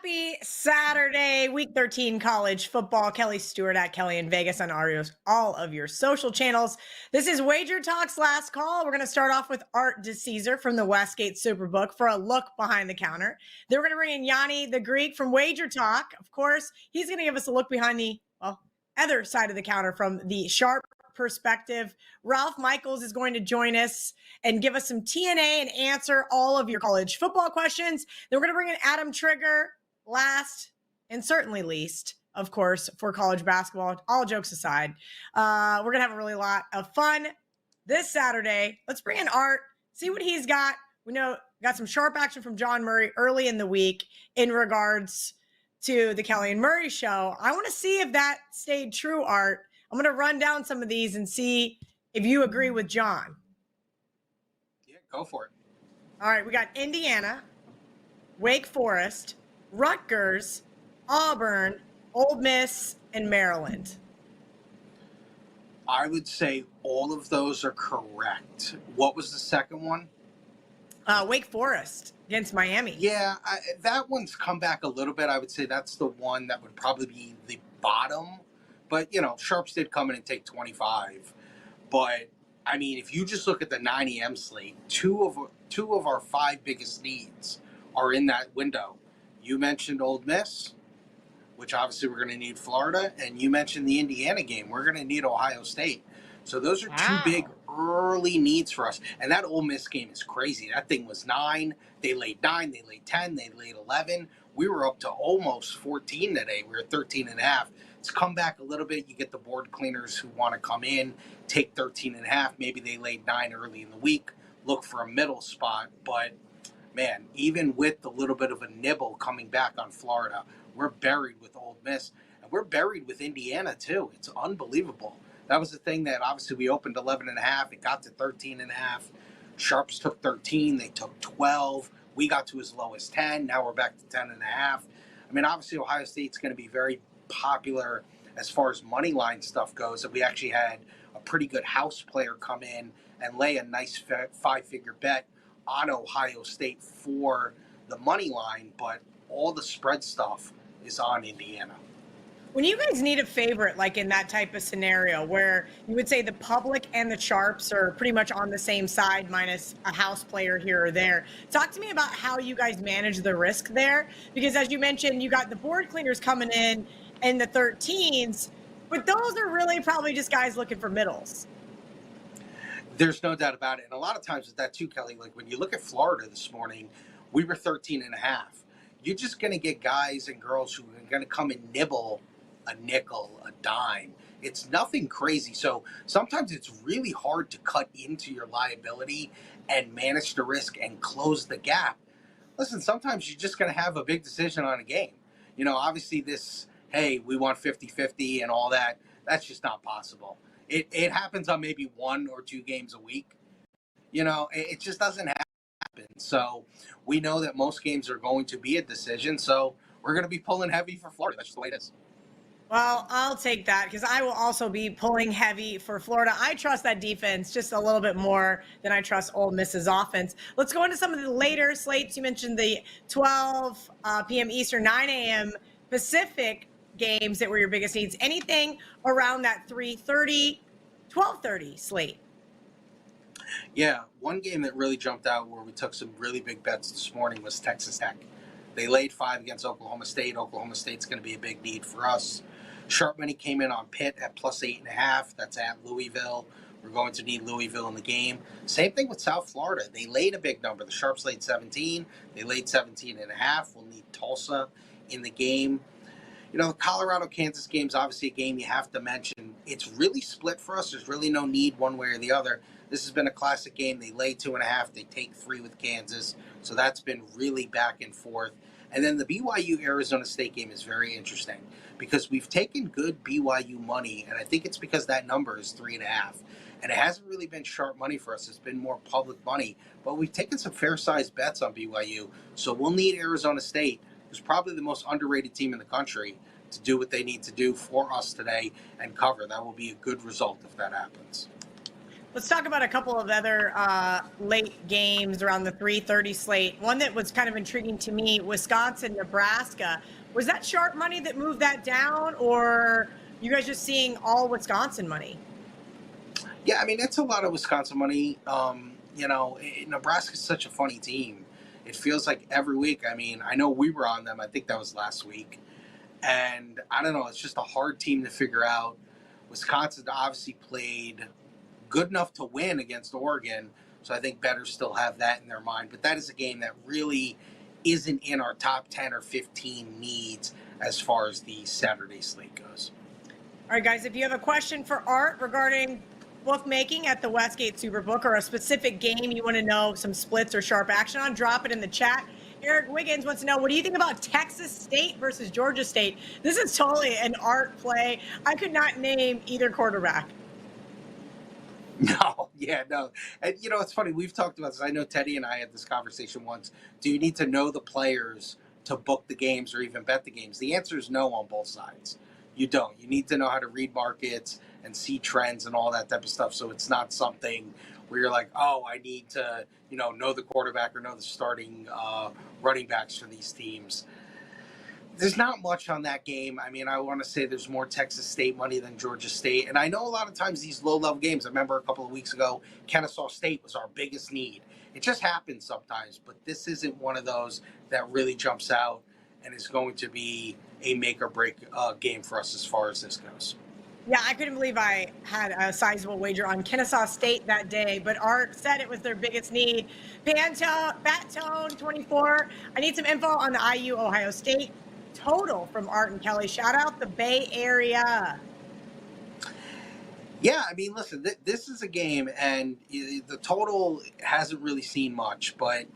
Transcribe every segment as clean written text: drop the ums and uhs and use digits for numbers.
Happy Saturday, Week 13 college football. Kelly Stewart at KellyInVegas on all of your social channels. This is WagerTalk's last call. We're going to start off with Art DiCesare from the Westgate Superbook for a look behind the counter. Then we're going to bring in Gianni the Greek from WagerTalk. Of course, he's going to give us a look behind the other side of the counter from the sharp perspective. Ralph Michaels is going to join us and give us some TNA and answer all of your college football questions. Then we're going to bring in Adam Trigger last and certainly least, of course, for college basketball. All jokes aside, we're going to have a really lot of fun this Saturday. Let's bring in Art, see what he's got. We know got some sharp action from John Murray early in the week in regards to the Kelly and Murray show. I want to see if that stayed true, Art. I'm going to run down some of these and see if you agree with John. Yeah, go for it. All right, we got Indiana, Wake Forest, Rutgers, Auburn, Ole Miss, and Maryland. I would say all of those are correct. What was the second one? Wake Forest against Miami. Yeah, that one's come back a little bit. I would say that's the one that would probably be the bottom. But, you know, Sharps did come in and take 25. But, I mean, if you just look at the 9 a.m. slate, two of our 5 biggest needs are in that window. You mentioned Ole Miss, which obviously we're going to need Florida. And you mentioned the Indiana game. We're going to need Ohio State. So those are two big early needs for us. And that Ole Miss game is crazy. That thing was 9. They laid 9. They laid 10. They laid 11. We were up to almost 14 today. We were 13.5. It's come back a little bit. You get the board cleaners who want to come in, take 13.5. Maybe they laid 9 early in the week, look for a middle spot. But, man, even with the little bit of a nibble coming back on Florida, we're buried with Ole Miss. And we're buried with Indiana, too. It's unbelievable. That was the thing that obviously we opened 11.5. It got to 13.5. Sharps took 13. They took 12. We got to as low as 10. Now we're back to 10.5. I mean, obviously Ohio State's going to be very popular as far as money line stuff goes. And we actually had a pretty good house player come in and lay a nice 5-figure bet on Ohio State for the money line. But all the spread stuff is on Indiana. When you guys need a favorite, like in that type of scenario where you would say the public and the Sharps are pretty much on the same side minus a house player here or there, talk to me about how you guys manage the risk there. Because as you mentioned, you got the board cleaners coming in the 13s, but those are really probably just guys looking for middles. There's no doubt about it. And a lot of times with that too, Kelly, like when you look at Florida this morning, we were 13.5. You're just going to get guys and girls who are going to come and nibble a nickel, a dime. It's nothing crazy. So sometimes it's really hard to cut into your liability and manage the risk and close the gap. Listen, sometimes you're just going to have a big decision on a game. You know, obviously this, hey, we want 50-50 and all that. That's just not possible. It happens on maybe 1 or 2 games a week. You know, it just doesn't happen. So we know that most games are going to be a decision. So we're going to be pulling heavy for Florida. That's just the way it is. Well, I'll take that because I will also be pulling heavy for Florida. I trust that defense just a little bit more than I trust Ole Miss's offense. Let's go into some of the later slates. You mentioned the 12 p.m. Eastern, 9 a.m. Pacific games that were your biggest needs. Anything around that 3:30, 12:30 slate? Yeah, one game that really jumped out where we took some really big bets this morning was Texas Tech. They laid 5 against Oklahoma State. Oklahoma State's going to be a big need for us. Sharp money came in on Pitt at plus 8.5. That's at Louisville. We're going to need Louisville in the game. Same thing with South Florida. They laid a big number. The Sharps laid 17. They laid 17.5. We'll need Tulsa in the game. You know, the Colorado-Kansas game is obviously a game you have to mention. It's really split for us. There's really no need one way or the other. This has been a classic game. They lay 2.5. They take 3 with Kansas. So that's been really back and forth. And then the BYU-Arizona State game is very interesting because we've taken good BYU money, and I think it's because that number is 3.5. And it hasn't really been sharp money for us. It's been more public money. But we've taken some fair-sized bets on BYU. So we'll need Arizona State, who's probably the most underrated team in the country, to do what they need to do for us today and cover. That will be a good result if that happens. Let's talk about a couple of other late games around the 3:30 slate. One that was kind of intriguing to me, Wisconsin, Nebraska. Was that sharp money that moved that down, or you guys just seeing all Wisconsin money? Yeah, I mean, it's a lot of Wisconsin money. Nebraska's such a funny team. It feels like every week. I mean, I know we were on them. I think that was last week. And I don't know. It's just a hard team to figure out. Wisconsin obviously played good enough to win against Oregon. So I think bettors still have that in their mind. But that is a game that really isn't in our top 10 or 15 needs as far as the Saturday slate goes. All right, guys, if you have a question for Art regarding bookmaking at the Westgate Superbook or a specific game you want to know some splits or sharp action on, drop it in the chat. Eric Wiggins wants to know, what do you think about Texas State versus Georgia State? This is totally an Art play. I could not name either quarterback. No, yeah, no. And, it's funny. We've talked about this. I know Teddy and I had this conversation once. Do you need to know the players to book the games or even bet the games? The answer is no on both sides. You don't. You need to know how to read markets and see trends and all that type of stuff. So it's not something where you're like, oh, I need to, know the quarterback or know the starting running backs for these teams. There's not much on that game. I mean, I want to say there's more Texas State money than Georgia State. And I know a lot of times these low-level games, I remember a couple of weeks ago, Kennesaw State was our biggest need. It just happens sometimes, but this isn't one of those that really jumps out and is going to be a make-or-break game for us as far as this goes. Yeah, I couldn't believe I had a sizable wager on Kennesaw State that day, but Art said it was their biggest need. Batone 24, I need some info on the IU Ohio State total from Art and Kelly. Shout out the Bay Area. Yeah, I mean, listen, this is a game, and the total hasn't really seen much, but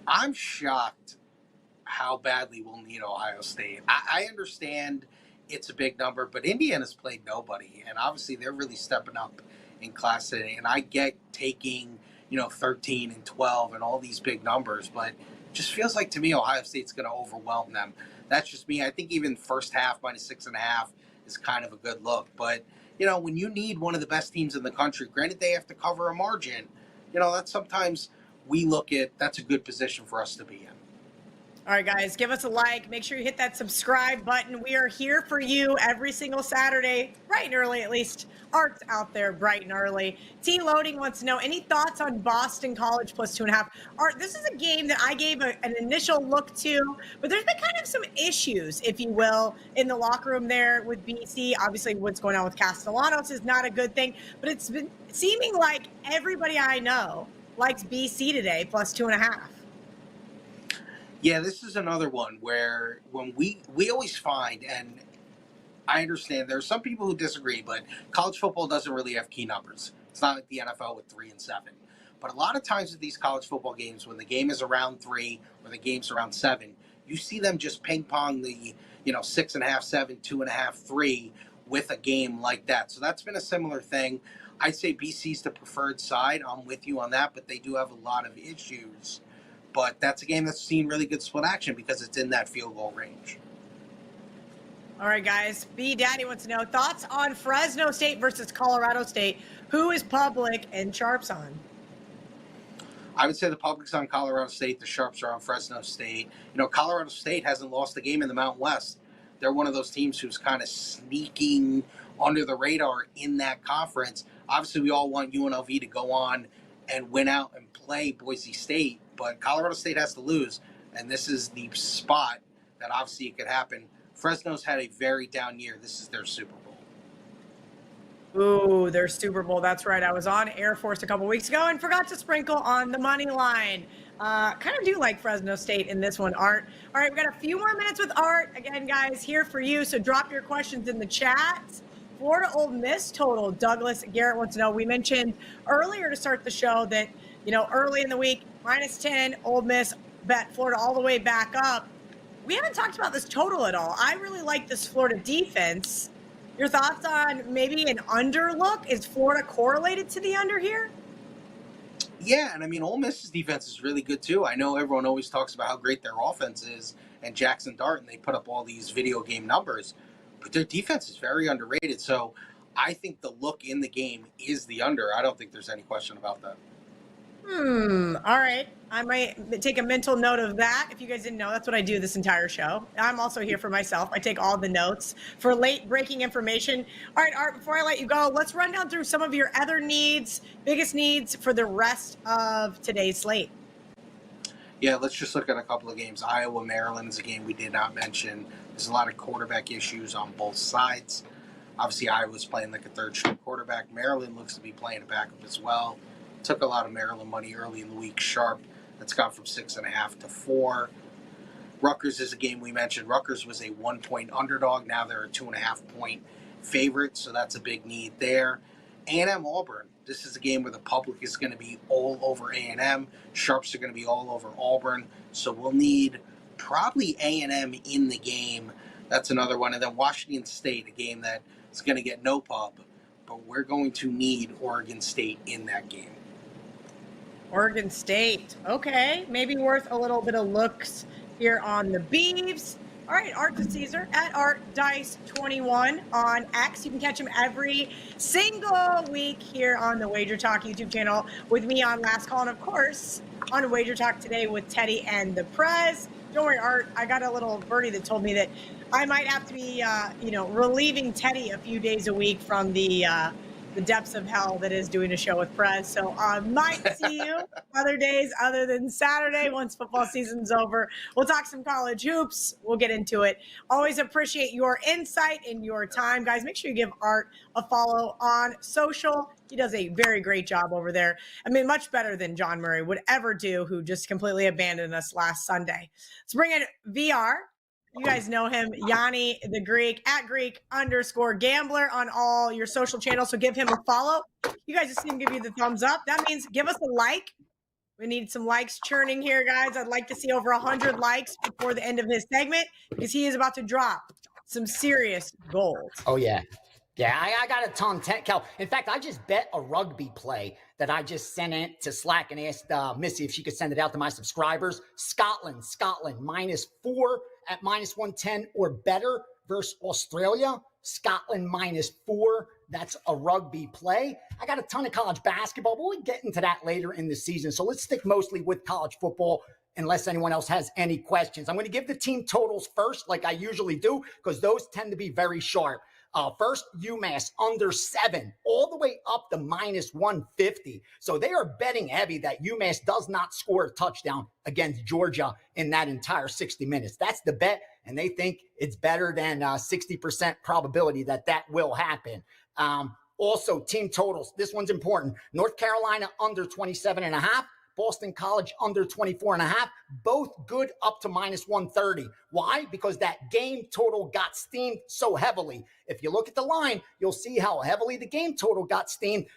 I'm shocked how badly we'll need Ohio State. I understand it's a big number, but Indiana's played nobody, and obviously they're really stepping up in class today. And I get taking, 13 and 12 and all these big numbers, but it just feels like to me Ohio State's going to overwhelm them. That's just me. I think even first half -6.5 is kind of a good look. But, when you need one of the best teams in the country, granted they have to cover a margin, that's sometimes we look at, that's a good position for us to be in. All right, guys, give us a like. Make sure you hit that subscribe button. We are here for you every single Saturday, bright and early at least. Art's out there bright and early. T Loading wants to know, any thoughts on Boston College +2.5? Art, this is a game that I gave an initial look to, but there's been kind of some issues, if you will, in the locker room there with BC. Obviously, what's going on with Castellanos is not a good thing, but it's been seeming like everybody I know likes BC today +2.5. Yeah, this is another one where when we always find, and I understand there are some people who disagree, but college football doesn't really have key numbers. It's not like the NFL with 3 and 7. But a lot of times with these college football games, when the game is around 3 or the game's around 7, you see them just ping pong the 6.5, 7, 2.5, 3 with a game like that. So that's been a similar thing. I'd say BC's the preferred side. I'm with you on that, but they do have a lot of issues. But that's a game that's seen really good split action because it's in that field goal range. All right, guys. B Daddy wants to know, thoughts on Fresno State versus Colorado State. Who is public and sharps on? I would say the public's on Colorado State. The sharps are on Fresno State. Colorado State hasn't lost a game in the Mountain West. They're one of those teams who's kind of sneaking under the radar in that conference. Obviously, we all want UNLV to go on and win out and play Boise State, but Colorado State has to lose, and this is the spot that obviously it could happen. Fresno's had a very down year. This is their Super Bowl. Ooh, their Super Bowl. That's right. I was on Air Force a couple weeks ago and forgot to sprinkle on the money line. Kind of do like Fresno State in this one, Art. All right, we got a few more minutes with Art. Again, guys, here for you, so drop your questions in the chat. Florida Ole Miss total. Douglas Garrett wants to know, we mentioned earlier to start the show that, early in the week, -10, Ole Miss bet Florida all the way back up. We haven't talked about this total at all. I really like this Florida defense. Your thoughts on maybe an under look? Is Florida correlated to the under here? Yeah, and I mean, Ole Miss's defense is really good too. I know everyone always talks about how great their offense is, and Jackson Dart, and they put up all these video game numbers, but their defense is very underrated. So I think the look in the game is the under. I don't think there's any question about that. All right. I might take a mental note of that. If you guys didn't know, that's what I do this entire show. I'm also here for myself. I take all the notes for late breaking information. All right, Art, before I let you go, let's run down through some of your other needs, biggest needs for the rest of today's slate. Yeah, let's just look at a couple of games. Iowa, Maryland is a game we did not mention. There's a lot of quarterback issues on both sides. Obviously, Iowa's playing like a third-string quarterback. Maryland looks to be playing a backup as well. Took a lot of Maryland money early in the week. Sharp, that's gone from 6.5 to 4. Rutgers is a game we mentioned. Rutgers was a 1-point underdog. Now they're a 2.5-point favorite, so that's a big need there. A&M Auburn. This is a game where the public is going to be all over A&M. Sharps are going to be all over Auburn. So we'll need probably A&M in the game. That's another one. And then Washington State, a game that is going to get no pub. But we're going to need Oregon State in that game. Oregon State. Okay. Maybe worth a little bit of looks here on the Beavs. All right, Art DiCesare at ArtDice21 on X. You can catch him every single week here on the WagerTalk YouTube channel with me on Last Call, and of course on WagerTalk today with Teddy and the Prez. Don't worry, Art. I got a little birdie that told me that I might have to be, relieving Teddy a few days a week from the depths of hell that is doing a show with Prez. So I might see you other days other than Saturday once football season's over. We'll talk some college hoops. We'll get into it. Always appreciate your insight and your time. Guys, make sure you give Art a follow on social. He does a very great job over there. I mean, much better than John Murray would ever do, who just completely abandoned us last Sunday. Let's bring in VR. You guys know him, Gianni the Greek, at Greek_gambler on all your social channels. So give him a follow. You guys just see him give you the thumbs up. That means give us a like. We need some likes churning here, guys. I'd like to see over 100 likes before the end of his segment because he is about to drop some serious gold. Oh, yeah. Yeah, I got a ton, Kel. In fact, I just bet a rugby play that I just sent it to Slack and asked Missy if she could send it out to my subscribers. Scotland, -4 at -110 or better versus Australia. Scotland -4. That's a rugby play. I got a ton of college basketball, but we'll get into that later in the season. So let's stick mostly with college football unless anyone else has any questions. I'm going to give the team totals first, like I usually do, because those tend to be very sharp. First, UMass under 7, all the way up to -150. So they are betting heavy that UMass does not score a touchdown against Georgia in that entire 60 minutes. That's the bet, and they think it's better than 60% probability that that will happen. Also, team totals. This one's important. North Carolina under 27.5. Boston College under 24.5, both good up to -130. Why? Because that game total got steamed so heavily. If you look at the line, you'll see how heavily the game total got steamed.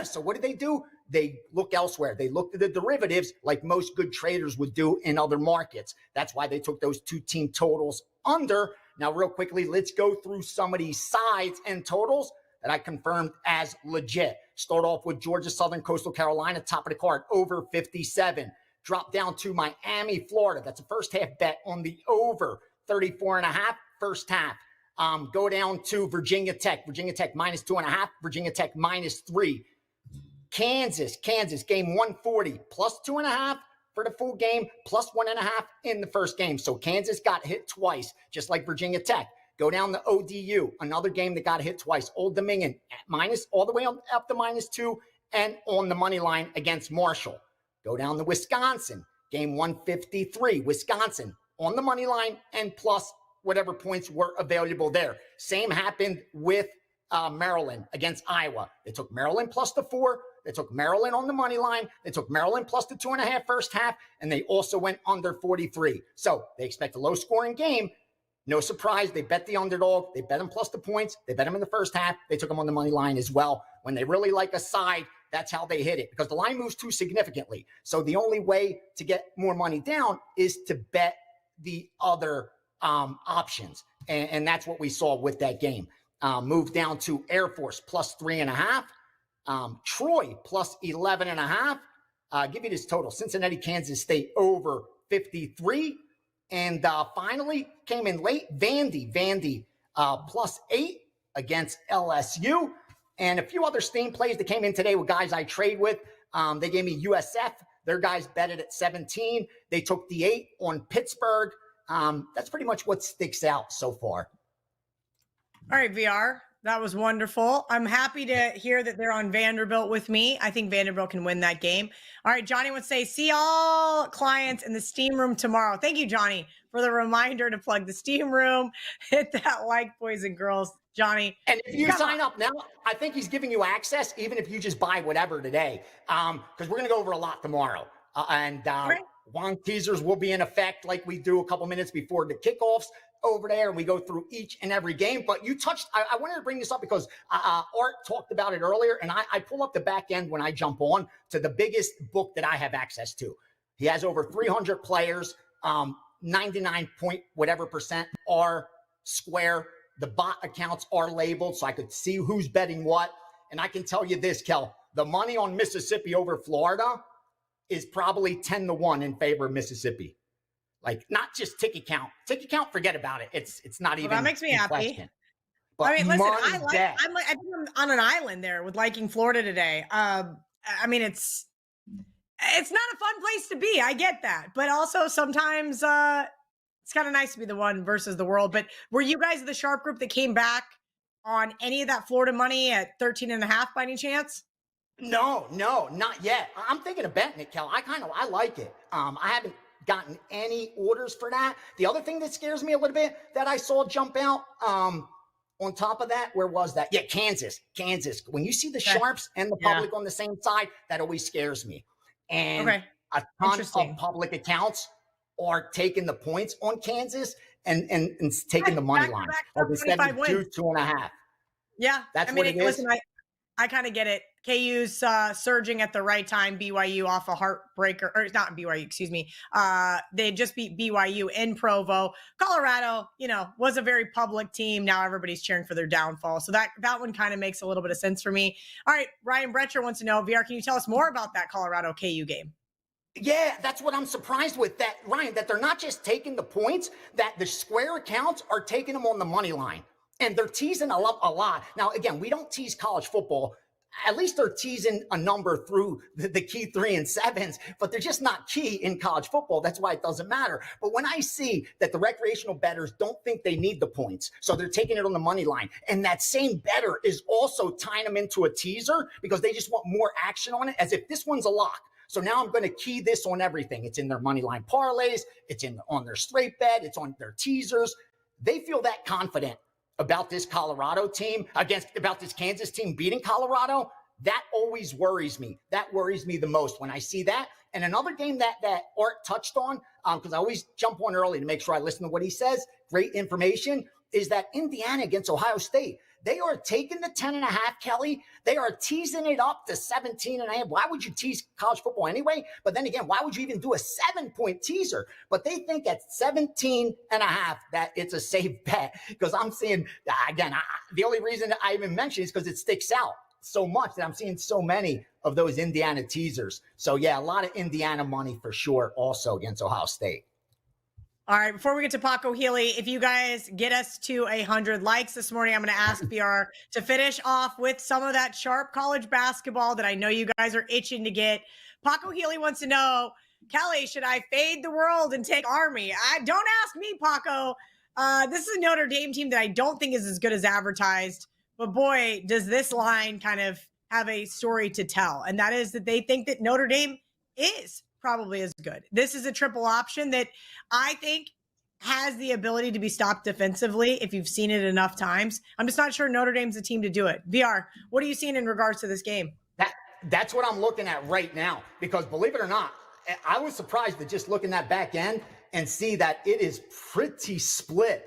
So what do? They look elsewhere. They look at the derivatives like most good traders would do in other markets. That's why they took those two team totals under. Now, real quickly, let's go through some of these sides and totals that I confirmed as legit. Start off with Georgia Southern Coastal Carolina, top of the card, over 57. Drop down to Miami, Florida. That's a first half bet on the over 34.5 first half. Go down to Virginia Tech -2.5, Virginia Tech -3. Kansas, game 140, +2.5 for the full game, +1.5 in the first game. So Kansas got hit twice, just like Virginia Tech. Go down to ODU, another game that got hit twice. Old Dominion at minus, all the way up to -2, and on the money line against Marshall. Go down to Wisconsin, game 153. Wisconsin on the money line and plus whatever points were available there. Same happened with Maryland against Iowa. They took Maryland +4. They took Maryland on the money line. They took Maryland +2.5 first half, and they also went under 43. So they expect a low-scoring game. No surprise, they bet the underdog. They bet them plus the points. They bet them in the first half. They took them on the money line as well. When they really like a side, that's how they hit it because the line moves too significantly. So the only way to get more money down is to bet the other options. And that's what we saw with that game. Moved down to Air Force +3.5. Troy +11.5. Give you this total. Cincinnati, Kansas State over 53. And finally, came in late, Vandy +8 against LSU. and a few other Steam plays that came in today with guys I trade with. They gave me USF. Their guys betted at 17. They took the 8 on Pittsburgh. That's pretty much what sticks out so far. All right, VR. That was wonderful. I'm happy to hear that they're on Vanderbilt with me. I think Vanderbilt can win that game. All right, Johnny would say, see all clients in the Steam room tomorrow. Thank you, Johnny, for the reminder to plug the Steam room. Hit that like, boys and girls. Johnny. And if you sign up now, I think he's giving you access, even if you just buy whatever today, because we're going to go over a lot tomorrow. Wong teasers will be in effect like we do a couple minutes before the kickoffs over there, and we go through each and every game. But you touched, I wanted to bring this up because Art talked about it earlier, and I pull up the back end when I jump on to the biggest book that I have access to. He has over 300 players, 99 point whatever percent are square. The bot accounts are labeled so I could see who's betting what. And I can tell you this, Kel, the money on Mississippi over Florida is probably 10-1 in favor of Mississippi. Like, not just ticket count. Ticket count, forget about it. It's not even. That makes me happy. Question. But I mean, listen, I think I'm on an island there with liking Florida today. I mean, it's not a fun place to be. I get that, but also sometimes it's kind of nice to be the one versus the world. But were you guys the sharp group that came back on any of that Florida money at 13.5 by any chance? No, not yet. I'm thinking of betting it, Kel. I like it. I haven't gotten any orders for that. The other thing that scares me a little bit that I saw jump out on top of that, where was that? Yeah, Kansas. When you see the sharps and the public on the same side, that always scares me. And a ton of public accounts are taking the points on Kansas and taking the money line instead of 2.5. Yeah, that's what it is. Listen, I kind of get it. KU's surging at the right time. BYU off a heartbreaker, or not BYU, excuse me. They just beat BYU in Provo. Colorado, was a very public team. Now everybody's cheering for their downfall. So that one kind of makes a little bit of sense for me. All right, Ryan Bretcher wants to know, VR, can you tell us more about that Colorado KU game? Yeah, that's what I'm surprised with, that, Ryan, that they're not just taking the points, that the square accounts are taking them on the money line. And they're teasing a lot. Now, again, we don't tease college football. At least they're teasing a number through the key 3 and 7s, but they're just not key in college football. That's why it doesn't matter. But when I see that the recreational bettors don't think they need the points, so they're taking it on the money line, and that same bettor is also tying them into a teaser because they just want more action on it, as if this one's a lock. So now I'm going to key this on everything. It's in their money line parlays. It's on their straight bet. It's on their teasers. They feel that confident about this Colorado team, about this Kansas team beating Colorado. That always worries me. That worries me the most when I see that. And another game that Art touched on, because I always jump on early to make sure I listen to what he says, great information, is that Indiana against Ohio State. They are taking the 10.5, Kelly. They are teasing it up to 17.5. Why would you tease college football anyway? But then again, why would you even do a 7-point teaser? But they think at 17.5 that it's a safe bet, because I'm seeing, again, the only reason I even mention is because it sticks out so much that I'm seeing so many of those Indiana teasers. So yeah, a lot of Indiana money for sure also against Ohio State. All right, before we get to Paco Healy, if you guys get us to 100 likes this morning, I'm going to ask BR to finish off with some of that sharp college basketball that I know you guys are itching to get. Paco Healy wants to know, Kelly, should I fade the world and take Army? Don't ask me, Paco. This is a Notre Dame team that I don't think is as good as advertised. But boy, does this line kind of have a story to tell. And that is that they think that Notre Dame is probably as good. This is a triple option that I think has the ability to be stopped defensively if you've seen it enough times. I'm just not sure Notre Dame's the team to do it. VR, what are you seeing in regards to this game? That's what I'm looking at right now, because believe it or not, I was surprised to just look in that back end and see that it is pretty split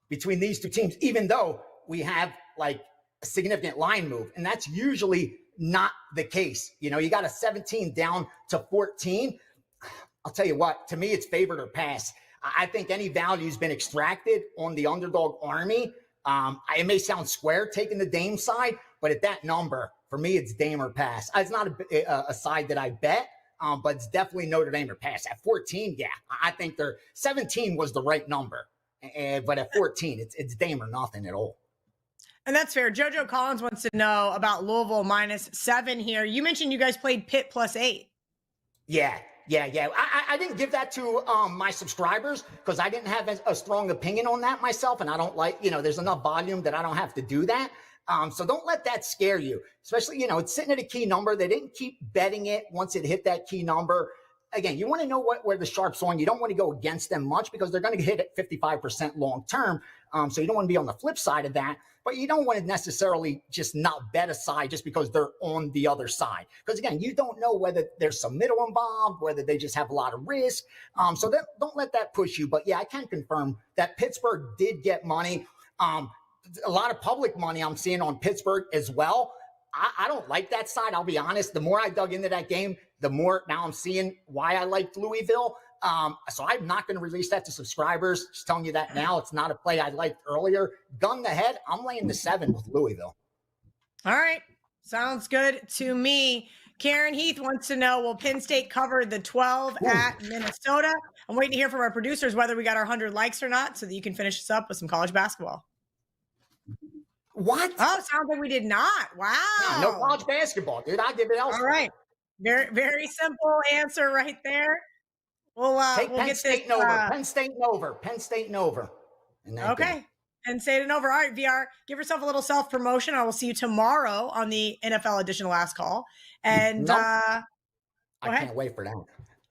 between these two teams, even though we have like a significant line move. And that's usually not the case. You got a 17 down to 14. I'll tell you what, to me, it's favored or pass. I think any value's been extracted on the underdog Army. It may sound square taking the Dame side, but at that number, for me, it's Dame or pass. It's not a side that I bet, but it's definitely Notre Dame or pass. At 14, yeah, I think 17 was the right number. But at 14, it's Dame or nothing at all. And that's fair. JoJo Collins wants to know about Louisville -7 here. You mentioned you guys played Pitt +8. Yeah. I didn't give that to my subscribers because I didn't have a strong opinion on that myself. And I don't like, there's enough volume that I don't have to do that. So don't let that scare you, especially, it's sitting at a key number. They didn't keep betting it once it hit that key number. Again, you want to know where the sharp's on. You don't want to go against them much because they're going to hit at 55% long term. So you don't want to be on the flip side of that, but you don't want to necessarily just not bet a side just because they're on the other side. Because again, you don't know whether there's some middle involved, whether they just have a lot of risk. So don't let that push you. But yeah, I can confirm that Pittsburgh did get money. A lot of public money I'm seeing on Pittsburgh as well. I don't like that side. I'll be honest. The more I dug into that game, the more now I'm seeing why I liked Louisville. So I'm not going to release that to subscribers. Just telling you that now. It's not a play I liked earlier. Gun the head. I'm laying the 7 with Louisville. All right. Sounds good to me. Karen Heath wants to know, will Penn State cover the 12 at Minnesota? I'm waiting to hear from our producers whether we got our 100 likes or not so that you can finish us up with some college basketball. What? Oh, sounds like we did not. Wow. Yeah, no college basketball, dude. I'll give it else. All right. Very, very simple answer right there. We'll Penn get State this. and over. Penn State and over. Penn State and over. Okay. Penn State and over. All right, VR, give yourself a little self-promotion. I will see you tomorrow on the NFL edition of Last Call. And I can't wait for that.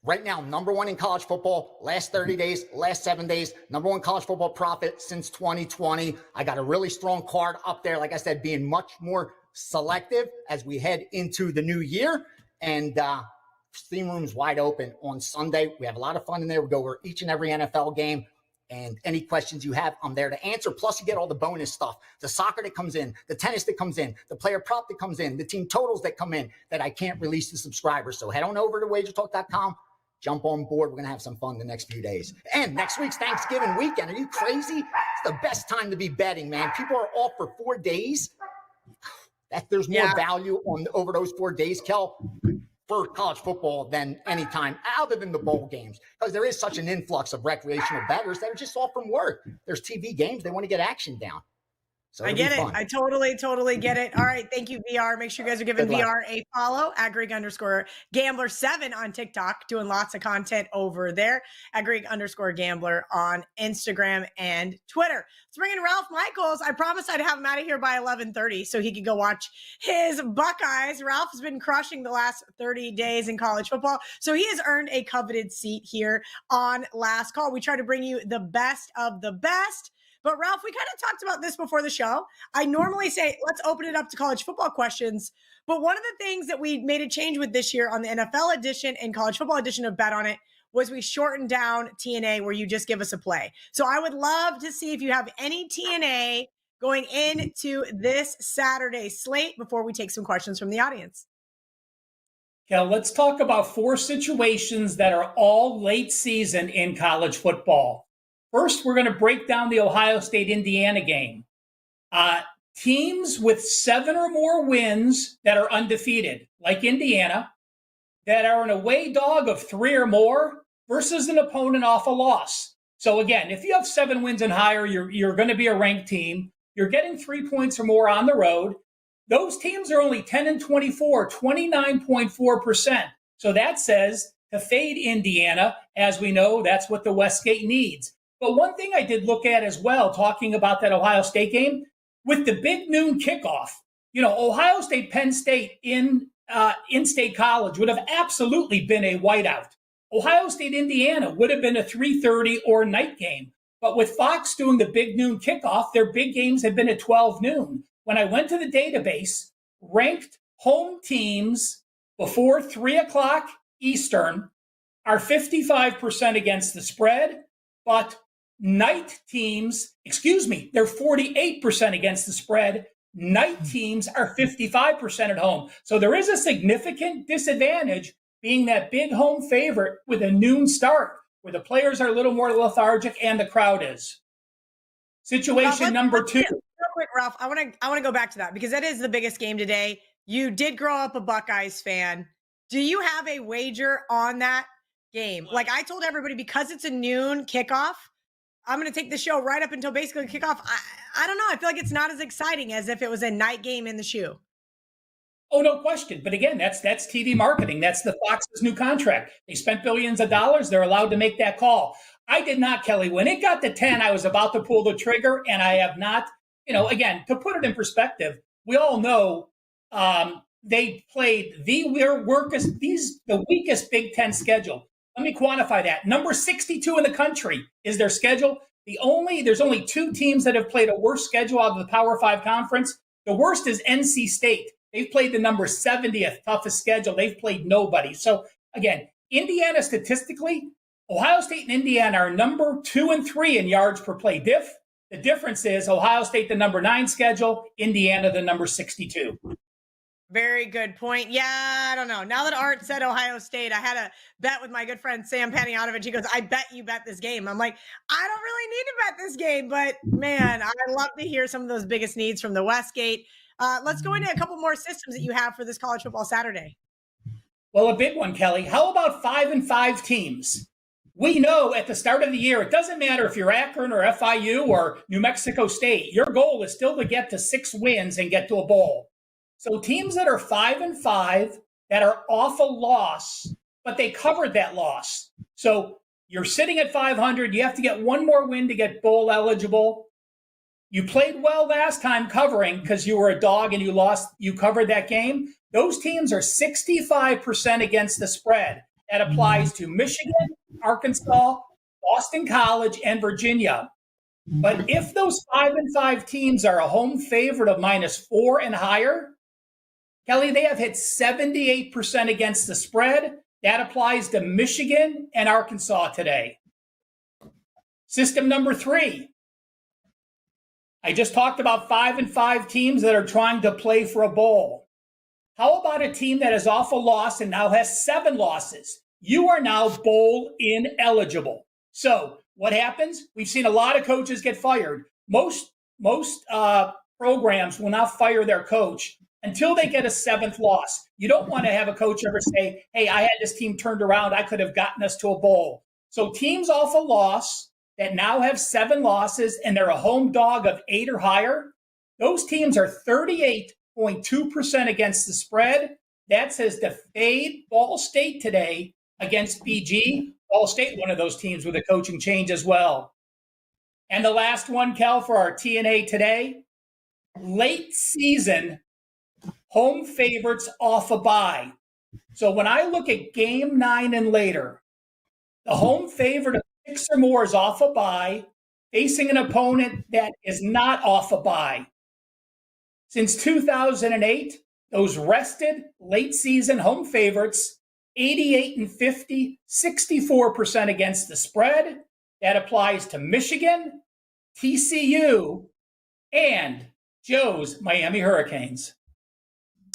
Right now, number one in college football, last 30 days, last 7 days, number one college football profit since 2020. I got a really strong card up there. Like I said, being much more selective as we head into the new year. And Steam Room's wide open on Sunday. We have a lot of fun in there. We go over each and every NFL game. And any questions you have, I'm there to answer. Plus, you get all the bonus stuff, the soccer that comes in, the tennis that comes in, the player prop that comes in, the team totals that come in that I can't release to subscribers. So head on over to WagerTalk.com. Jump on board. We're going to have some fun the next few days. And next week's Thanksgiving weekend. Are you crazy? It's the best time to be betting, man. People are off for 4 days. There's more value over those 4 days, Kel, for college football than any time other than the bowl games, because there is such an influx of recreational bettors that are just off from work. There's TV games. They want to get action down. So I get it. I totally get it. All right. Thank you, VR. Make sure you guys are giving VR a follow at Greek_Gambler7 on TikTok, doing lots of content over there at Greek_Gambler on Instagram and Twitter. Let's bring in Ralph Michaels. I promised I'd have him out of here by 11:30 so he could go watch his Buckeyes. Ralph has been crushing the last 30 days in college football, so he has earned a coveted seat here on Last Call. We try to bring you the best of the best. But Ralph, we kind of talked about this before the show. I normally say, let's open it up to college football questions. But one of the things that we made a change with this year on the NFL edition and college football edition of Bet On It was we shortened down TNA where you just give us a play. So I would love to see if you have any TNA going into this Saturday slate before we take some questions from the audience. Kel, let's talk about 4 situations that are all late season in college football. First, we're going to break down the Ohio State-Indiana game. Teams with 7 or more wins that are undefeated, like Indiana, that are an away dog of 3 or more versus an opponent off a loss. So again, if you have 7 wins and higher, you're going to be a ranked team. You're getting 3 points or more on the road. Those teams are only 10-24, 29.4%. So that says to fade Indiana. As we know, that's what the Westgate needs. But one thing I did look at as well, talking about that Ohio State game, with the big noon kickoff, Ohio State, Penn State in-state college would have absolutely been a whiteout. Ohio State, Indiana would have been a 3:30 or night game. But with Fox doing the big noon kickoff, their big games have been at 12 noon. When I went to the database, ranked home teams before 3 o'clock Eastern are 55% against the spread, but night teams, they're 48% against the spread. Night teams are 55% at home. So there is a significant disadvantage being that big home favorite with a noon start, where the players are a little more lethargic and the crowd is. Situation number 2. Real quick, Ralph, I want to go back to that because that is the biggest game today. You did grow up a Buckeyes fan. Do you have a wager on that game? Like I told everybody, because it's a noon kickoff, I'm going to take the show right up until basically kickoff. I don't know. I feel like it's not as exciting as if it was a night game in the shoe. Oh, no question. But again, that's TV marketing. That's the Fox's new contract. They spent billions of dollars. They're allowed to make that call. I did not, Kelly. When it got to 10, I was about to pull the trigger, and I have not. Again, to put it in perspective, we all know they played the weakest Big Ten schedule. Let me quantify that. Number 62 in the country is their schedule. There's only 2 teams that have played a worse schedule out of the Power 5 conference. The worst is NC State. They've played the number 70th toughest schedule. They've played nobody. So again, Indiana statistically, Ohio State and Indiana are number 2 and 3 in yards per play diff. The difference is Ohio State, the number 9 schedule, Indiana, the number 62. Very good point. Yeah, I don't know. Now that Art said Ohio State, I had a bet with my good friend Sam Panayotovich. He goes, I bet you bet this game. I'm like, I don't really need to bet this game, but man, I love to hear some of those biggest needs from the Westgate. Let's go into a couple more systems that you have for this college football Saturday. Well, a big one, Kelly. How about 5-5 teams? We know at the start of the year, it doesn't matter if you're Akron or FIU or New Mexico State. Your goal is still to get to 6 wins and get to a bowl. So teams that are 5-5 that are off a loss, but they covered that loss. So you're sitting at 500. You have to get one more win to get bowl eligible. You played well last time covering because you were a dog and you covered that game. Those teams are 65% against the spread. That applies to Michigan, Arkansas, Boston College, and Virginia. But if those 5-5 teams are a home favorite of -4 and higher, Kelly, they have hit 78% against the spread. That applies to Michigan and Arkansas today. System number 3. I just talked about 5-5 teams that are trying to play for a bowl. How about a team that is off a loss and now has 7 losses? You are now bowl ineligible. So what happens? We've seen a lot of coaches get fired. Most programs will not fire their coach until they get a 7th loss. You don't want to have a coach ever say, hey, I had this team turned around. I could have gotten us to a bowl. So teams off a loss that now have 7 losses and they're a home dog of 8 or higher, those teams are 38.2% against the spread. That says to fade Ball State today against BG. Ball State, one of those teams with a coaching change as well. And the last one, Kel, for our TNA today, late season home favorites off a bye. So when I look at game 9 and later, the home favorite of 6 or more is off a bye, facing an opponent that is not off a bye. Since 2008, those rested late season home favorites, 88-50, 64% against the spread. That applies to Michigan, TCU, and Joe's Miami Hurricanes.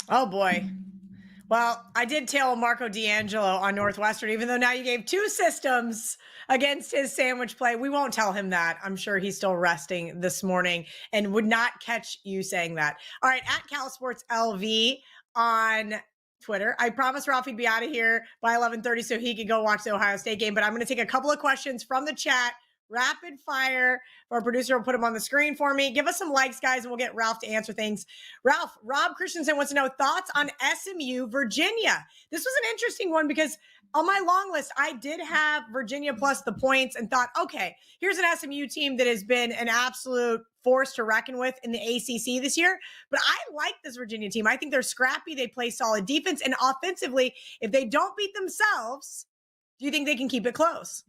Oh, boy. Well, I did tail Marco D'Angelo on Northwestern, even though now you gave 2 systems against his sandwich play. We won't tell him that. I'm sure he's still resting this morning and would not catch you saying that. All right, at CalSportsLV on Twitter. I promised Ralph he'd be out of here by 11:30 so he could go watch the Ohio State game, but I'm going to take a couple of questions from the chat. Rapid fire. Our producer will put them on the screen for me. Give us some likes, guys, and we'll get Ralph to answer things. Ralph, Rob Christensen wants to know thoughts on SMU, Virginia. This was an interesting one because on my long list, I did have Virginia plus the points and thought, okay, here's an SMU team that has been an absolute force to reckon with in the ACC this year. But I like this Virginia team. I think they're scrappy. They play solid defense. And offensively, if they don't beat themselves, do you think they can keep it close?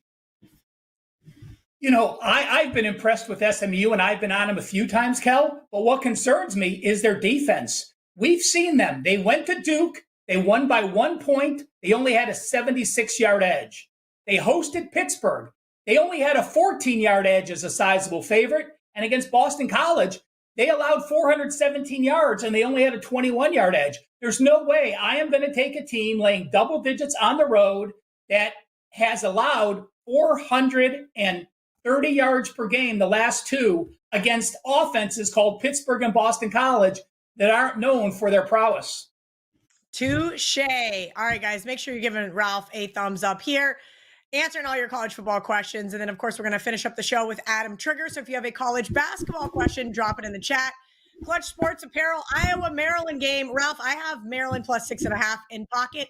You know, I've been impressed with SMU, and I've been on them a few times, Kel. But what concerns me is their defense. We've seen them. They went to Duke. They won by 1 point. They only had a 76-yard edge. They hosted Pittsburgh. They only had a 14-yard edge as a sizable favorite. And against Boston College, they allowed 417 yards, and they only had a 21-yard edge. There's no way I am going to take a team laying double digits on the road that has allowed 430 yards per game the last 2 against offenses called Pittsburgh and Boston College that aren't known for their prowess. Touche. All right, guys, make sure you're giving Ralph a thumbs up here. answering all your college football questions. And then, of course, we're going to finish up the show with Adam Trigger. So if you have a college basketball question, drop it in the chat. Clutch Sports Apparel, Iowa, Maryland game. Ralph, I have Maryland plus 6.5 in pocket.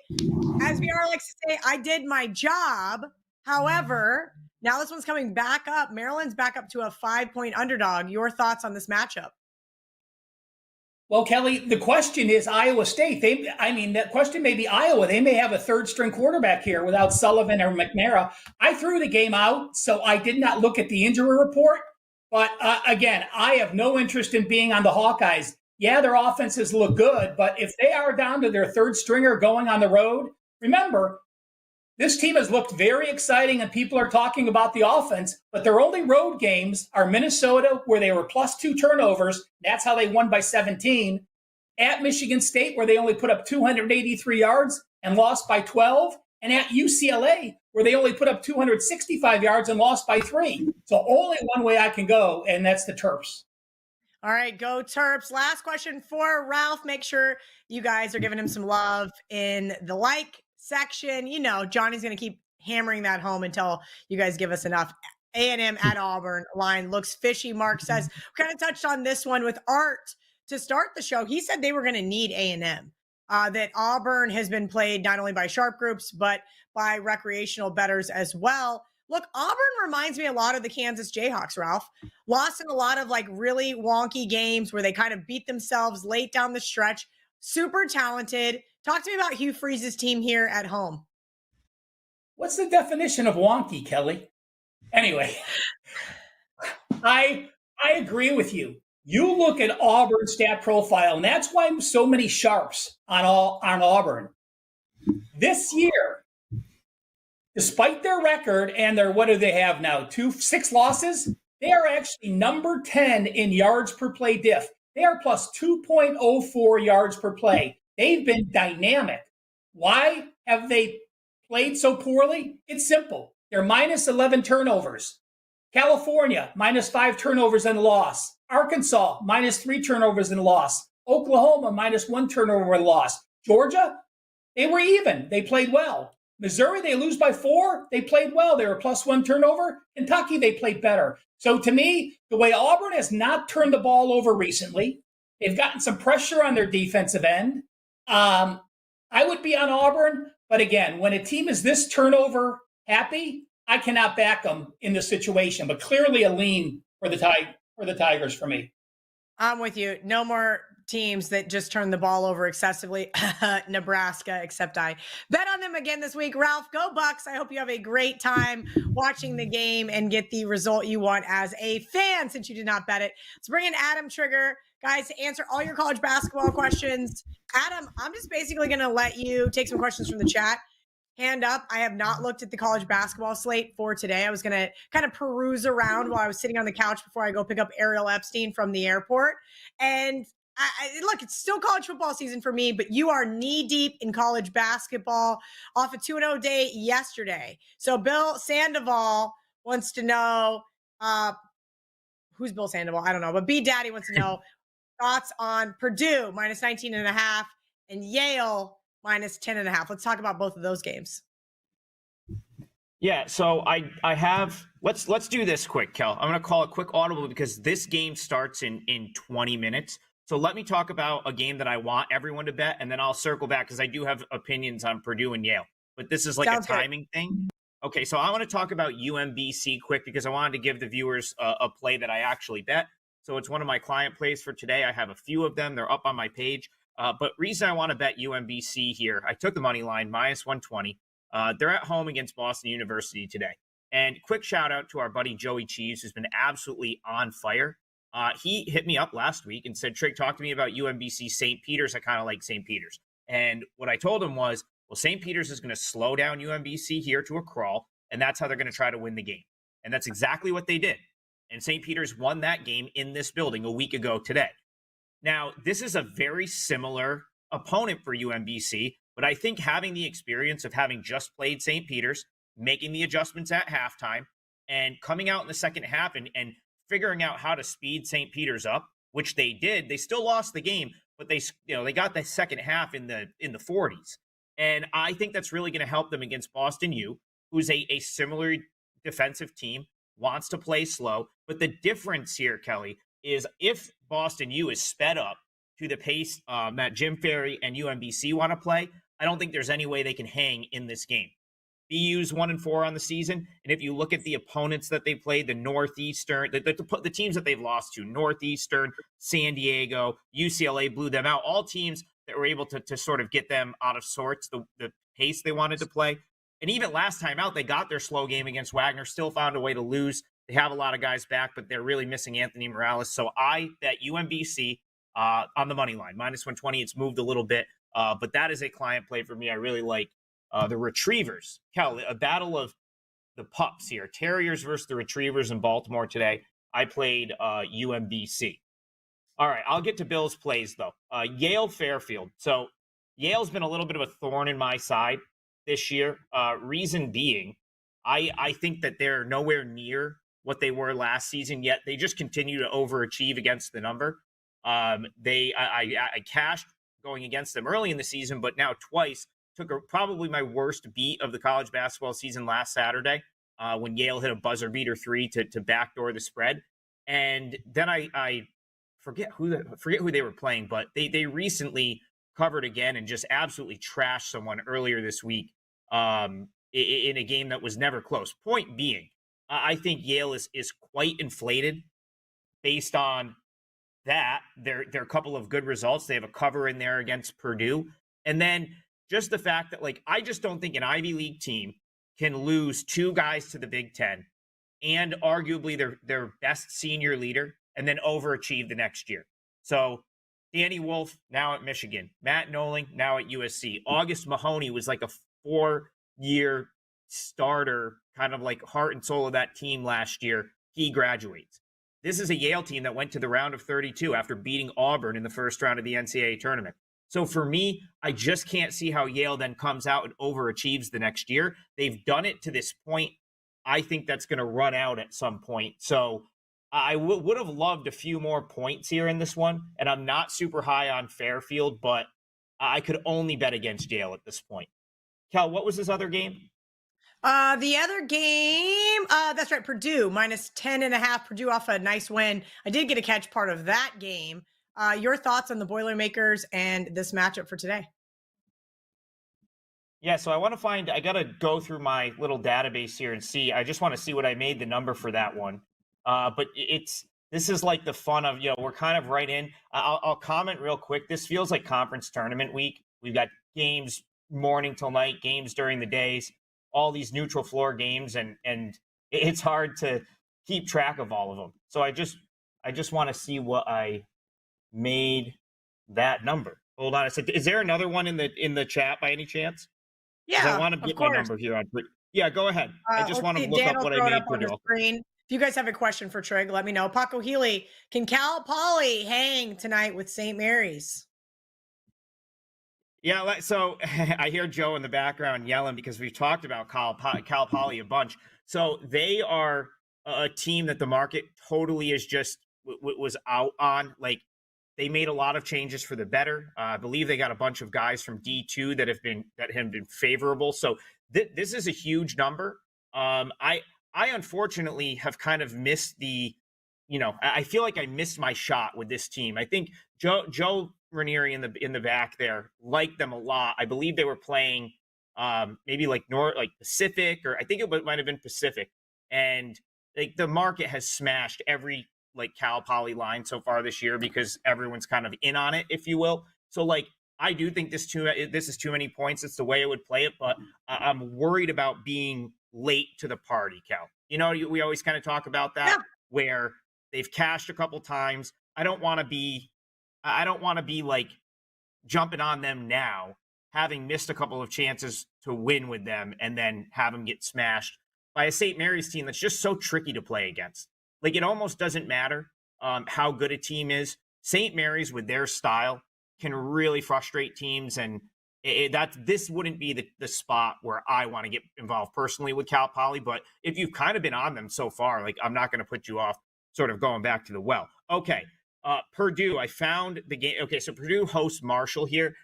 As VR likes to say, I did my job. However, now this one's coming back up. Maryland's back up to a 5-point underdog. Your thoughts on this matchup? Well, Kelly, the question is Iowa State. That question may be Iowa. They may have a third-string quarterback here without Sullivan or McNamara. I threw the game out, so I did not look at the injury report. But again, I have no interest in being on the Hawkeyes. Yeah, their offenses look good, but if they are down to their third stringer going on the road, remember, this team has looked very exciting and people are talking about the offense, but their only road games are Minnesota, where they were plus 2 turnovers. That's how they won by 17. At Michigan State, where they only put up 283 yards and lost by 12. And at UCLA, where they only put up 265 yards and lost by 3. So only one way I can go, and that's the Terps. All right, go Terps. Last question for Ralph. Make sure you guys are giving him some love in the like section. You know, Johnny's going to keep hammering that home until you guys give us enough. A&M at Auburn line looks fishy. Mark says, we kind of touched on this one with Art to start the show. He said they were going to need A&M. That Auburn has been played not only by sharp groups, but by recreational bettors as well. Look, Auburn reminds me a lot of the Kansas Jayhawks, Ralph. Lost in a lot of like really wonky games where they kind of beat themselves late down the stretch. Super talented. Talk to me about Hugh Freeze's team here at home. What's the definition of wonky, Kelly? Anyway, I agree with you. You look at Auburn's stat profile, and that's why so many sharps on Auburn. This year, despite their record and their, what do they have now, 6 losses, they are actually number 10 in yards per play diff. They are plus 2.04 yards per play. They've been dynamic. Why have they played so poorly? It's simple. They're minus 11 turnovers. California, minus 5 turnovers and loss. Arkansas, minus 3 turnovers and loss. Oklahoma, minus 1 turnover and loss. Georgia, they were even. They played well. Missouri, they lose by 4. They played well. They were plus 1 turnover. Kentucky, they played better. So to me, the way Auburn has not turned the ball over recently, they've gotten some pressure on their defensive end. I would be on Auburn, but again, when a team is this turnover happy, I cannot back them in this situation. But clearly a lean for the Tigers for me. I'm with you. No more teams that just turn the ball over excessively. Nebraska, except I bet on them again this week. Ralph, go Bucks. I hope you have a great time watching the game and get the result you want as a fan, since you did not bet it. Let's bring in Adam Trigger, guys, to answer all your college basketball questions. Adam, I'm just basically going to let you take some questions from the chat. Hand up. I have not looked at the college basketball slate for today. I was going to kind of peruse around while I was sitting on the couch before I go pick up Ariel Epstein from the airport. And look, it's still college football season for me, but you are knee deep in college basketball off a 2-0 day yesterday. So Bill Sandoval wants to know, who's Bill Sandoval? I don't know, but B Daddy wants to know thoughts on Purdue minus 19.5 and Yale minus 10.5. Let's talk about both of those games. Yeah, so I have let's do this quick, Kel. I'm gonna call it quick audible because this game starts in 20 minutes. So let me talk about a game that I want everyone to bet, and then I'll circle back because I do have opinions on Purdue and Yale. But this is like Sounds a timing good. Thing. Okay, so I want to talk about UMBC quick because I wanted to give the viewers a play that I actually bet. So it's one of my client plays for today. I have a few of them. They're up on my page. But reason I want to bet UMBC here, I took the money line, minus 120. They're at home against Boston University today. And quick shout out to our buddy Joey Cheese, who's been absolutely on fire. He hit me up last week and said, Trig, talk to me about UMBC St. Peter's. I kind of like St. Peter's. And what I told him was, well, St. Peter's is going to slow down UMBC here to a crawl, and that's how they're going to try to win the game. And that's exactly what they did. And St. Peter's won that game in this building a week ago today. Now, this is a very similar opponent for UMBC, but I think having the experience of having just played St. Peter's, making the adjustments at halftime, and coming out in the second half and figuring out how to speed St. Peter's up, which they did. They still lost the game, but they got the second half in the 40s. And I think that's really going to help them against Boston U. who's a similar defensive team, wants to play slow. But the difference here, Kelly, is if Boston U is sped up to the pace that Jim Ferry and UMBC want to play, I don't think there's any way they can hang in this game. BU's 1-4 on the season, and if you look at the opponents that they played, the Northeastern, the teams that they've lost to, Northeastern, San Diego, UCLA blew them out, all teams that were able to sort of get them out of sorts, the pace they wanted to play. And even last time out, they got their slow game against Wagner, still found a way to lose. They have a lot of guys back, but they're really missing Anthony Morales. So I bet UMBC on the money line, -120. It's moved a little bit, but that is a client play for me. I really like the Retrievers. Kel, a battle of the pups here. Terriers versus the Retrievers in Baltimore today. I played UMBC. All right, I'll get to Bill's plays, though. Yale Fairfield. So Yale's been a little bit of a thorn in my side this year. Reason being, I think that they're nowhere near what they were last season, yet they just continue to overachieve against the number. I cashed going against them early in the season, but now twice took probably my worst beat of the college basketball season last Saturday when Yale hit a buzzer beater 3 to backdoor the spread. And then I forget who they were playing, but they recently covered again and just absolutely trashed someone earlier this week in a game that was never close. Point being, I think Yale is quite inflated based on that. They're a couple of good results. They have a cover in there against Purdue. And then just the fact that, like, I just don't think an Ivy League team can lose 2 guys to the Big Ten and arguably their best senior leader and then overachieve the next year. So Danny Wolf now at Michigan, Matt Noling now at USC. August Mahoney was like a 4-year starter, kind of like heart and soul of that team last year. He graduates. This is a Yale team that went to the round of 32 after beating Auburn in the first round of the NCAA tournament. So for me, I just can't see how Yale then comes out and overachieves the next year. They've done it to this point. I think that's going to run out at some point. So I would have loved a few more points here in this one. And I'm not super high on Fairfield, but I could only bet against Yale at this point. Cal, what was this other game? The other game, that's right, Purdue, -10.5. Purdue off a nice win. I did get to catch part of that game. Your thoughts on the Boilermakers and this matchup for today? Yeah, so I got to go through my little database here and see. I just want to see what I made the number for that one. But this is like the fun of, we're kind of right in. I'll comment real quick. This feels like conference tournament week. We've got games morning till night, games during the days, all these neutral floor games, and it's hard to keep track of all of them. So I just want to see what I made that number. Hold on a second. Is there another one in the chat by any chance? Yeah, I want to get my number here on. Yeah, go ahead. I just want to look up what I made for you. If you guys have a question for Trig, let me know. Paco Healy, can Cal Poly hang tonight with St. Mary's? Yeah, so I hear Joe in the background yelling because we've talked about Cal Poly a bunch. So they are a team that the market totally is just was out on. Like, they made a lot of changes for the better. I believe they got a bunch of guys from D2 that have been favorable. So this is a huge number. I unfortunately have kind of missed I feel like I missed my shot with this team. I think Joe Ranieri in the back there liked them a lot. I believe they were playing maybe like Pacific, or I think it might have been Pacific. And like the market has smashed every like Cal Poly line so far this year because everyone's kind of in on it, if you will. So like, I do think this is too many points. It's the way I would play it, but I'm worried about being late to the party, Cal. We always kind of talk about that, where they've cashed a couple times. I don't want to be like jumping on them now, having missed a couple of chances to win with them, and then have them get smashed by a St. Mary's team that's just so tricky to play against. Like, it almost doesn't matter how good a team is. St. Mary's, with their style, can really frustrate teams, and this wouldn't be the spot where I want to get involved personally with Cal Poly. But if you've kind of been on them so far, like, I'm not going to put you off sort of going back to the well. Okay, Purdue, I found the game. Okay, so Purdue hosts Marshall here.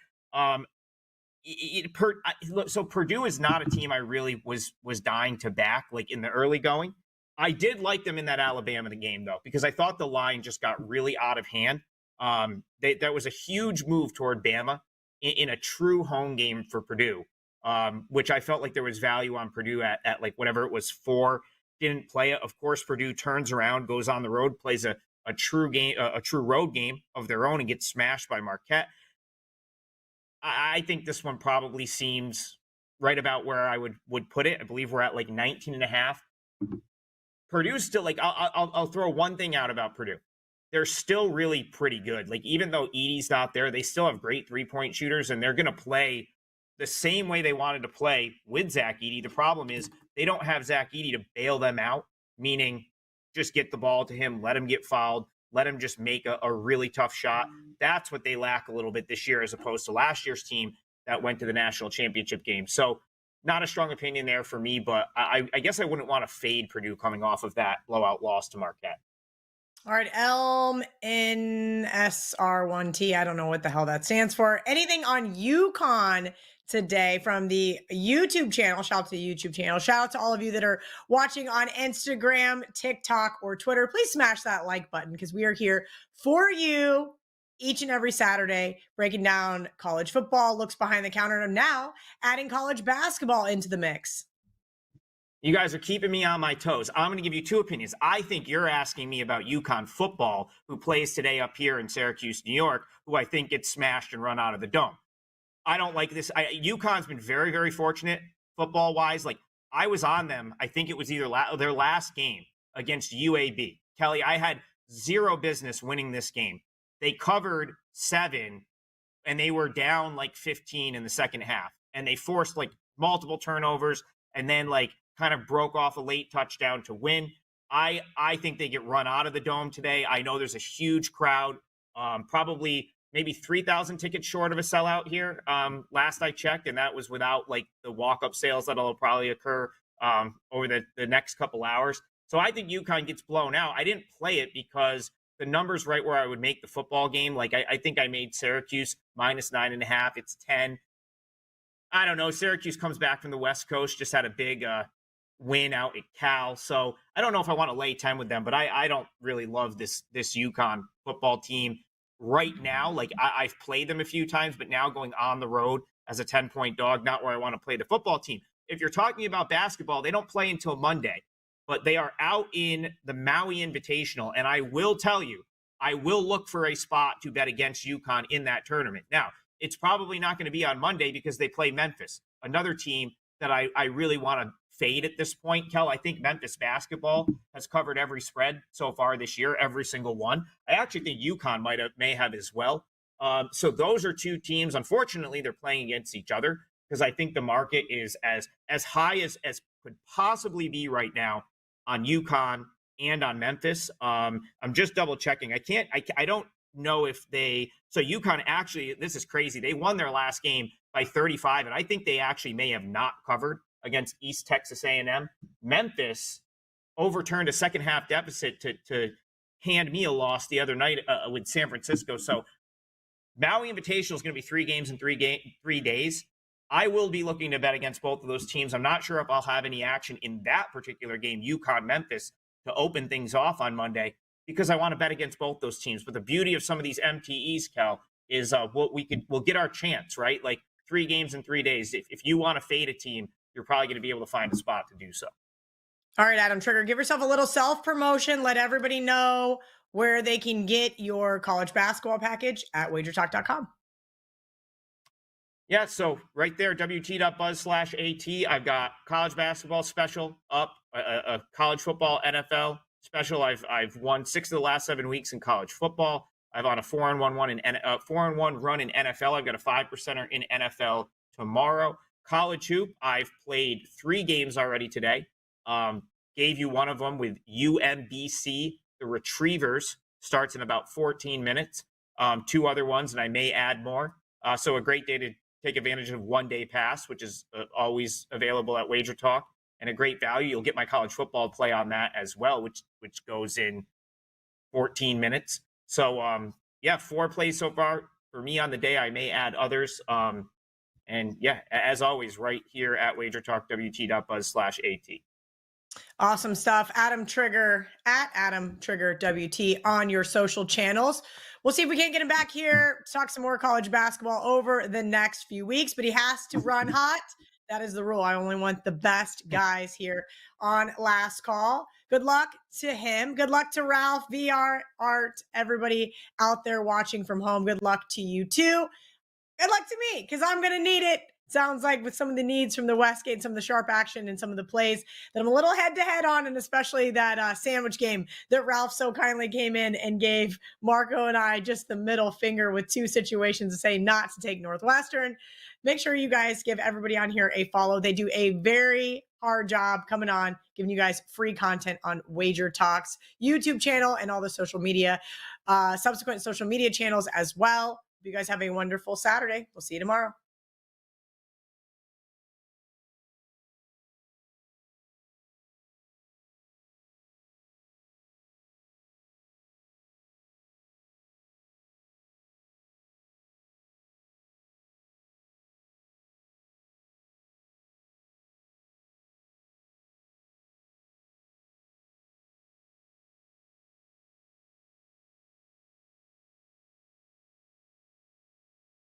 So Purdue is not a team I really was dying to back like in the early going. I did like them in that Alabama game though, because I thought the line just got really out of hand. That was a huge move toward Bama in a true home game for Purdue, which I felt like there was value on Purdue at like whatever it was 4. Didn't play it. Of course, Purdue turns around, goes on the road, plays a true game, a true road game of their own, and gets smashed by Marquette. I think this one probably seems right about where I would put it. I believe we're at like 19.5. Purdue's still like, I'll throw one thing out about Purdue. They're still really pretty good. Like, even though Edey's not there, they still have great 3-point shooters, and they're going to play the same way they wanted to play with Zach Edey. The problem is they don't have Zach Edey to bail them out, meaning just get the ball to him, let him get fouled, let him just make a really tough shot. That's what they lack a little bit this year as opposed to last year's team that went to the national championship game. So not a strong opinion there for me, but I guess I wouldn't want to fade Purdue coming off of that blowout loss to Marquette. All right, Elm NSR1T. I don't know what the hell that stands for. Anything on UConn today from the YouTube channel? Shout out to the YouTube channel. Shout out to all of you that are watching on Instagram, TikTok, or Twitter. Please smash that like button because we are here for you each and every Saturday, breaking down college football, looks behind the counter, and now adding college basketball into the mix. You guys are keeping me on my toes. I'm going to give you 2 opinions. I think you're asking me about UConn football, who plays today up here in Syracuse, New York, who I think gets smashed and run out of the dome. I don't like this. UConn's been very, very fortunate football-wise. Like, I was on them. I think it was either their last game against UAB. Kelly, I had zero business winning this game. They covered 7, and they were down like 15 in the second half. And they forced like multiple turnovers and then like kind of broke off a late touchdown to win. I think they get run out of the dome today. I know there's a huge crowd, probably maybe 3,000 tickets short of a sellout here. Last I checked, and that was without like the walk-up sales that'll probably occur over the next couple hours. So I think UConn gets blown out. I didn't play it because the number's right where I would make the football game. Like I think I made Syracuse -9.5. It's 10. I don't know. Syracuse comes back from the West Coast, just had a big win out at Cal. So I don't know if I want to lay 10 with them, but I don't really love this UConn football team right now. Like I've played them a few times, but now going on the road as a 10-point dog, not where I want to play the football team. If you're talking about basketball, they don't play until Monday, but they are out in the Maui Invitational. And I will tell you, I will look for a spot to bet against UConn in that tournament. Now, it's probably not going to be on Monday because they play Memphis, another team that I really want to fade at this point. Kel, I think Memphis basketball has covered every spread so far this year, every single one. I actually think UConn may have as well. So those are 2 teams. Unfortunately, they're playing against each other because I think the market is as high as could possibly be right now on UConn and on Memphis. I'm just double checking. I don't know if so UConn actually, this is crazy. They won their last game by 35, and I think they actually may have not covered against East Texas A&M. Memphis overturned a second half deficit to hand me a loss the other night with San Francisco. So Maui Invitational is going to be 3 games in 3 days. I will be looking to bet against both of those teams. I'm not sure if I'll have any action in that particular game, UConn-Memphis, to open things off on Monday, because I want to bet against both those teams. But the beauty of some of these MTEs, Cal, is we'll get our chance, right? Like 3 games in 3 days. If you want to fade a team, you're probably going to be able to find a spot to do so. All right, Adam Trigger, give yourself a little self-promotion. Let everybody know where they can get your college basketball package at WagerTalk.com. Yeah, so right there, WT.buzz/AT. I've got college basketball special up, a college football NFL special. I've won 6 of the last 7 weeks in college football. I've on a 4-1 run in NFL. I've got a 5%er in NFL tomorrow. College hoop, I've played 3 games already today. Gave you one of them with UMBC. The Retrievers starts in about 14 minutes. 2 other ones, and I may add more. So a great day to take advantage of one-day pass, which is always available at WagerTalk, and a great value. You'll get my college football play on that as well, which goes in 14 minutes. So, 4 plays so far for me on the day. I may add others. And yeah, as always, right here at WagerTalk.wt.buzz/AT. Awesome stuff. Adam Trigger at Adam Trigger WT on your social channels. We'll see if we can't get him back here to talk some more college basketball over the next few weeks, but he has to run hot. That is the rule. I only want the best guys here on Last Call. Good luck to him. Good luck to Ralph, VR, Art, everybody out there watching from home. Good luck to you too. Good luck to me, because I'm going to need it. Sounds like with some of the needs from the Westgate and some of the sharp action and some of the plays that I'm a little head-to-head on, and especially that sandwich game that Ralph so kindly came in and gave Marco and I just the middle finger with 2 situations to say not to take Northwestern. Make sure you guys give everybody on here a follow. They do a very hard job coming on, giving you guys free content on Wager Talks YouTube channel and all the social media, subsequent social media channels as well. You guys have a wonderful Saturday. We'll see you tomorrow.